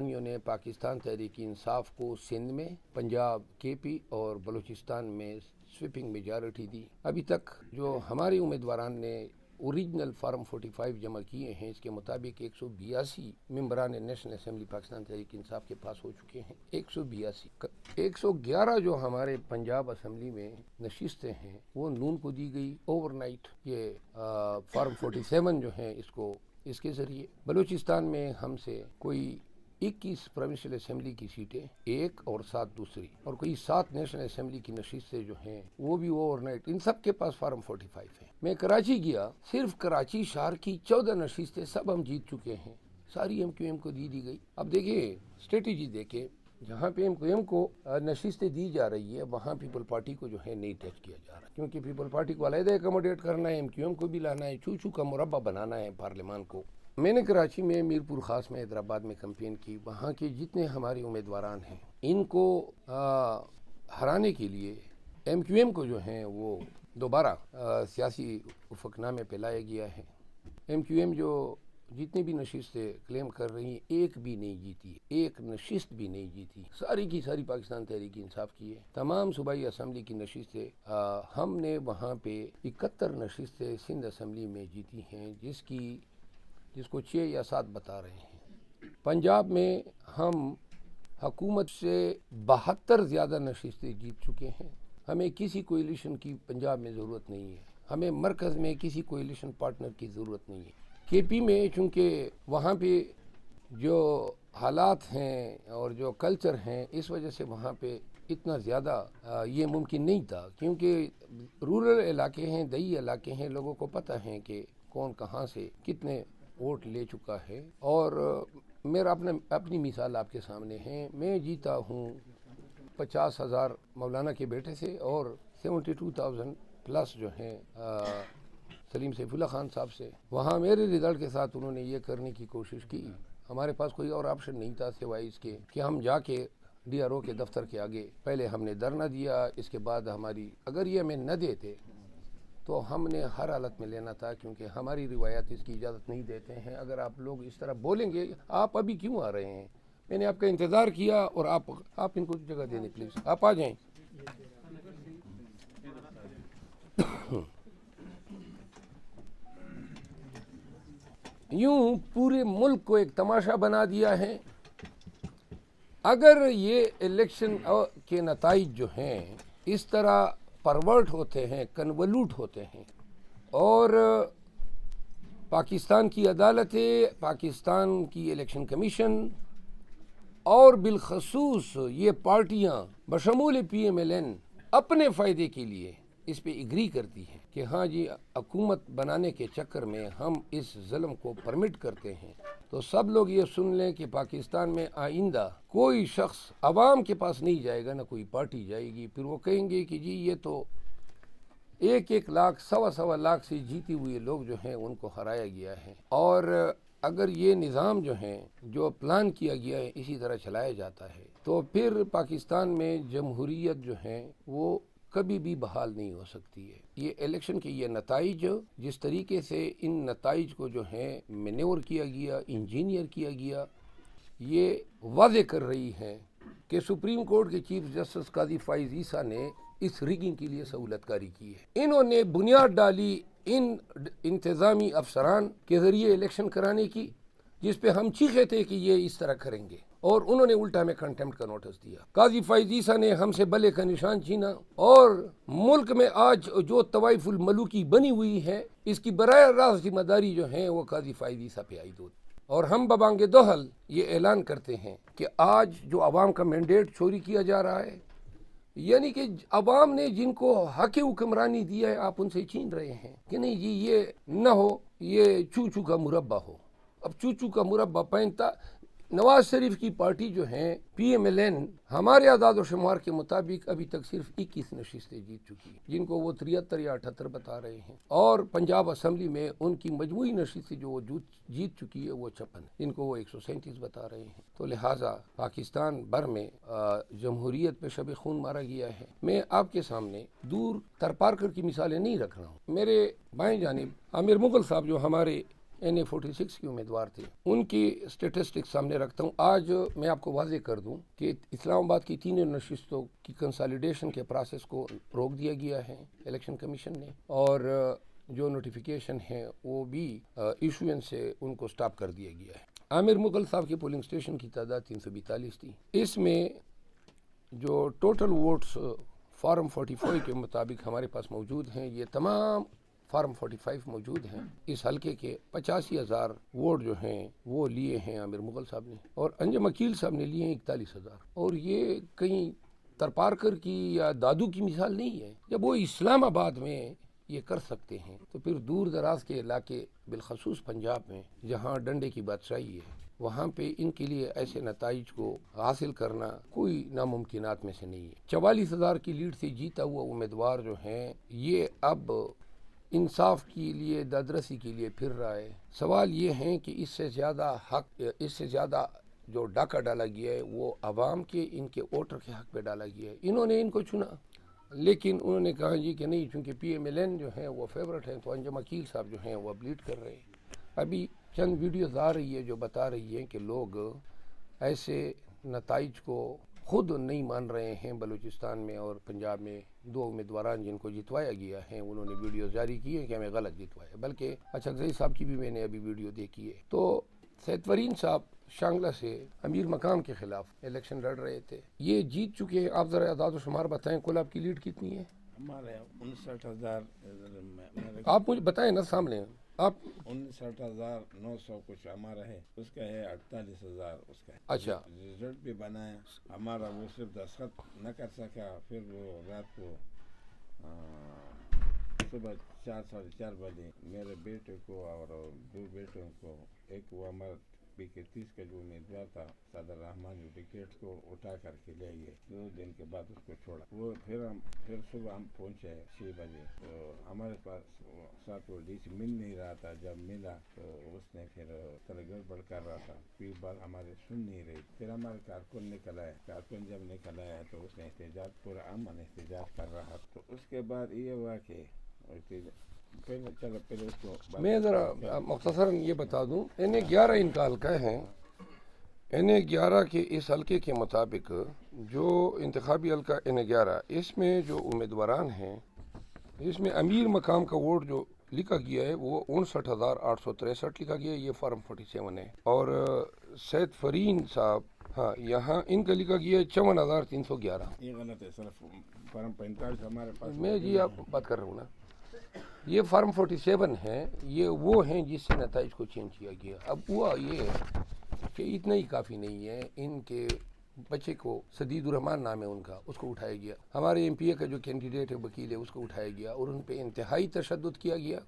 نے پاکستان تحریک انصاف کو سندھ میں، پنجاب KP اور بلوچستان میں سویپنگ میجارٹی دی۔ ابھی تک جو ہمارے امیدواران نے اوریجنل فارم 45 جمع کیے ہیں، اس کے مطابق 182 ممبران نیشنل اسمبلی پاکستان تحریک انصاف کے پاس ہو چکے ہیں۔ 111 جو ہمارے پنجاب اسمبلی میں نشستیں ہیں وہ نون کو دی گئی اوور نائٹ۔ یہ فارم 47 جو ہیں اس کے ذریعے بلوچستان میں ہم سے کوئی 21 پروونشل اسمبلی کی سیٹیں، 1 اور 7 دوسری، اور کوئی 7 نیشنل اسمبلی کی نشستیں جو ہیں وہ بھی اوور نائٹ، ان سب کے پاس فارم 45 ہے۔ میں کراچی گیا، صرف کراچی شہر کی 14 نشستیں سب ہم جیت چکے ہیں، ساری MQM کو دی گئی۔ اب دیکھیے اسٹریٹجی دیکھیں، جہاں پہ MQM کو نشستیں دی جا رہی ہے وہاں پیپل پارٹی کو جو ہے نہیں ٹچ کیا جا رہا، کیونکہ پیپل پارٹی کو علیحدہ ایکوموڈیٹ کرنا ہے، MQM کو بھی لانا ہے، چوچو کا مربع بنانا ہے پارلیمان کو۔ میں نے کراچی میں، میرپور خاص میں، حیدرآباد میں کمپین کی۔ وہاں کے جتنے ہمارے امیدواران ہیں ان کو ہرانے کے لیے MQM کو جو ہیں وہ دوبارہ سیاسی افق نامے پہ لایا گیا ہے۔ MQM جو جتنی بھی نشستیں کلیم کر رہی ہیں ایک بھی نہیں جیتی، ایک نشست بھی نہیں جیتی، ساری کی ساری پاکستان تحریک انصاف کی ہے۔ تمام صوبائی اسمبلی کی نشستیں ہم نے وہاں پہ 71 نشستیں سندھ اسمبلی میں جیتی ہیں، جس کو 6 یا 7 بتا رہے ہیں۔ پنجاب میں ہم حکومت سے 72 زیادہ نشستیں جیت چکے ہیں۔ ہمیں کسی کوئلیشن کی پنجاب میں ضرورت نہیں ہے، ہمیں مرکز میں کسی کوئلیشن پارٹنر کی ضرورت نہیں ہے۔ KP میں چونکہ وہاں پہ جو حالات ہیں اور جو کلچر ہیں، اس وجہ سے وہاں پہ اتنا زیادہ یہ ممکن نہیں تھا، کیونکہ رورل علاقے ہیں، دیہی علاقے ہیں، لوگوں کو پتہ ہے کہ کون کہاں سے کتنے ووٹ لے چکا ہے۔ اور میرا اپنی مثال آپ کے سامنے ہے، میں جیتا ہوں 50,000 مولانا کے بیٹے سے، اور 72,000 پلس جو ہیں سلیم سیف اللہ خان صاحب سے۔ وہاں میرے رزلٹ کے ساتھ انہوں نے یہ کرنے کی کوشش کی، ہمارے پاس کوئی اور آپشن نہیں تھا سوائے اس کے کہ ہم جا کے DRO کے دفتر کے آگے پہلے ہم نے دھرنا دیا، اس کے بعد اگر یہ ہمیں نہ دیتے تو ہم نے ہر حالت میں لینا تھا، کیونکہ ہماری روایات اس کی اجازت نہیں دیتے ہیں۔ اگر آپ لوگ اس طرح بولیں گے، آپ ابھی کیوں آ رہے ہیں؟ میں نے آپ کا انتظار کیا، اور آپ ان کو جگہ دیں پلیز، آپ آ جائیں۔ یوں پورے ملک کو ایک تماشا بنا دیا ہے۔ اگر یہ الیکشن کے نتائج جو ہیں اس طرح پرورٹ ہوتے ہیں، کنولوٹ ہوتے ہیں، اور پاکستان کی عدالتیں، پاکستان کی الیکشن کمیشن اور بالخصوص یہ پارٹیاں بشمول PMLN اپنے فائدے کے لیے اس پہ اگری کرتی ہیں کہ ہاں جی حکومت بنانے کے چکر میں ہم اس ظلم کو پرمٹ کرتے ہیں، تو سب لوگ یہ سن لیں کہ پاکستان میں آئندہ کوئی شخص عوام کے پاس نہیں جائے گا، نہ کوئی پارٹی جائے گی۔ پھر وہ کہیں گے کہ جی یہ تو 1 لاکھ 1.25 لاکھ سے جیتے ہوئے لوگ جو ہیں ان کو ہرایا گیا ہے، اور اگر یہ نظام جو ہے جو پلان کیا گیا ہے اسی طرح چلایا جاتا ہے تو پھر پاکستان میں جمہوریت جو ہے وہ کبھی بھی بحال نہیں ہو سکتی ہے۔ یہ الیکشن کے یہ نتائج، جس طریقے سے ان نتائج کو جو ہے مینیور کیا گیا، انجینئر کیا گیا، یہ واضح کر رہی ہے کہ سپریم کورٹ کے چیف جسٹس قاضی فائز عیسیٰ نے اس ریگنگ کے لیے سہولت کاری کی ہے۔ انہوں نے بنیاد ڈالی ان انتظامی افسران کے ذریعے الیکشن کرانے کی، جس پہ ہم چیخے تھے کہ یہ اس طرح کریں گے، اور انہوں نے الٹا میں کنٹمپٹ کا نوٹس دیا۔ قاضی فائز عیسیٰ نے ہم سے بلے کا نشان چھینا، اور ملک میں آج جو طوائف الملوکی بنی ہوئی ہے اس کی براہ راست ذمہ داری جو ہے وہ قاضی فائز عیسیٰ پہ عائد ہوتی۔ اور ہم ببانگ دوحل یہ اعلان کرتے ہیں کہ آج جو عوام کا مینڈیٹ چوری کیا جا رہا ہے، یعنی کہ عوام نے جن کو حق حکمرانی دیا ہے آپ ان سے چھین رہے ہیں کہ نہیں جی یہ نہ ہو، یہ چوچو کا مربع ہو۔ اب چوچو کا مربع پہنتا نواز شریف کی پارٹی جو ہے PMLN ہمارے اعداد و شمار کے مطابق ابھی تک صرف 21 نشستیں جیت چکی ہیں، جن کو وہ 73 یا 78 بتا رہے ہیں، اور پنجاب اسمبلی میں ان کی مجموعی نشستیں جو وہ جیت چکی ہے وہ 56، جن کو وہ 137 بتا رہے ہیں۔ تو لہٰذا پاکستان بھر میں جمہوریت پہ شب خون مارا گیا ہے۔ میں آپ کے سامنے دور ترپارکر کی مثالیں نہیں رکھ رہا ہوں، میرے بائیں جانب عامر مغل صاحب جو ہمارے NA46 کے امیدوار تھے، ان کی اسٹیٹسٹکس سامنے رکھتا ہوں. آج میں آپ کو واضح کر دوں کہ اسلام آباد کی تینوں نشستوں کی کنسالیڈیشن کے پروسیس کو روک دیا گیا ہے الیکشن کمیشن نے، اور جو نوٹیفیکیشن ہے وہ بھی ایشوئنس سے ان کو سٹاپ کر دیا گیا ہے. عامر مغل صاحب کے پولنگ اسٹیشن کی تعداد 342 تھی. اس میں جو ٹوٹل ووٹس فارم 45 کے مطابق ہمارے پاس موجود ہیں، یہ تمام فارم 45 موجود ہیں. اس حلقے کے 85,000 ووٹ جو ہیں وہ لیے ہیں عامر مغل صاحب نے، اور انجم عقیل صاحب نے لیے ہیں 41,000. اور یہ کہیں ترپارکر کی یا دادو کی مثال نہیں ہے. جب وہ اسلام آباد میں یہ کر سکتے ہیں تو پھر دور دراز کے علاقے بالخصوص پنجاب میں جہاں ڈنڈے کی بادشاہی ہے، وہاں پہ ان کے لیے ایسے نتائج کو حاصل کرنا کوئی ناممکنات میں سے نہیں ہے. 44,000 کی لیڈ سے جیتا ہوا امیدوار جو ہیں یہ اب انصاف کے لیے دادرسی کے لیے پھر رہا ہے. سوال یہ ہے کہ اس سے زیادہ جو ڈاکہ ڈالا گیا ہے وہ عوام کے، ان کے ووٹر کے حق پہ ڈالا گیا ہے. انہوں نے ان کو چنا، لیکن انہوں نے کہا جی کہ نہیں، چونکہ PMLN جو ہیں وہ فیورٹ ہیں تو انجم عقیل صاحب جو ہیں وہ اب لیڈ کر رہے ہیں. ابھی چند ویڈیوز آ رہی ہے جو بتا رہی ہے کہ لوگ ایسے نتائج کو خود نہیں مان رہے ہیں. بلوچستان میں اور پنجاب میں 2 امیدواران جن کو جتوایا گیا ہے انہوں نے ویڈیو جاری کی ہے کہ ہمیں غلط جتوایا، بلکہ اچھغزئی صاحب کی بھی میں نے ابھی ویڈیو دیکھی ہے. تو سید فرین صاحب شانگلہ سے امیر مقام کے خلاف الیکشن لڑ رہے تھے، یہ جیت چکے ہیں. آپ ذرا اعداد و شمار بتائیں، کل آپ کی لیڈ کتنی ہے؟ ہمارے 59,000. آپ مجھے بتائیں نا سامنے. آپ 59,900 کچھ ہمارا ہے، اس کا ہے 48,000 اس کا ہے. اچھا، رزلٹ بھی بنایا ہمارا، وہ صرف دستخط نہ کر سکا. پھر وہ رات کو صبح 4 بجے میرے بیٹے کو اور 2 بیٹوں کو، ایک وہ ہمارا PK30 کا جو امیدوار تھا صدر رحمان ٹکٹ کو اٹھا کر کے لے گئے. 2 دن کے بعد اس کو چھوڑا. وہ پھر صبح ہم پہنچے 6 بجے، تو ہمارے پاس ساتھ وہ DC مل نہیں رہا تھا. جب ملا تو اس نے پھر گڑبڑ کر رہا تھا، پھر بات ہمارے سن نہیں رہی. پھر ہمارے کارکن نکل آئے. کارکن جب نکل آیا تو اس نے احتجاج، پورا امن احتجاج کر رہا. تو اس کے بعد یہ ہوا کہ پہلے اس کو میں ذرا مختصراً یہ بتا دوں، NA11 ان کا حلقہ ہے. NA11 کے اس حلقے کے مطابق جو انتخابی حلقہ NA11، اس میں جو امیدواران ہیں، اس میں امیر مقام کا ووٹ جو لکھا گیا ہے وہ 59,863 لکھا گیا ہے، یہ فارم 47 ہے. اور سید فرین صاحب، ہاں یہاں ان کا لکھا گیا ہے 54,311. یہ غلط ہے. صرف فارم 45 ہمارے پاس. میں جی آپ بات کر رہا ہوں نا، یہ فارم 47 ہے، یہ وہ ہیں جس سے نتائج کو چینج کیا گیا. اب ہوا یہ ہے کہ اتنا ہی کافی نہیں ہے. ان کے بچے کو سدید الرحمان نام ہے ان کا، اس کو اٹھایا گیا. ہمارے MPA کا جو کینڈیڈیٹ ہے، وکیل ہے، اس کو اٹھایا گیا اور ان پہ انتہائی تشدد کیا گیا.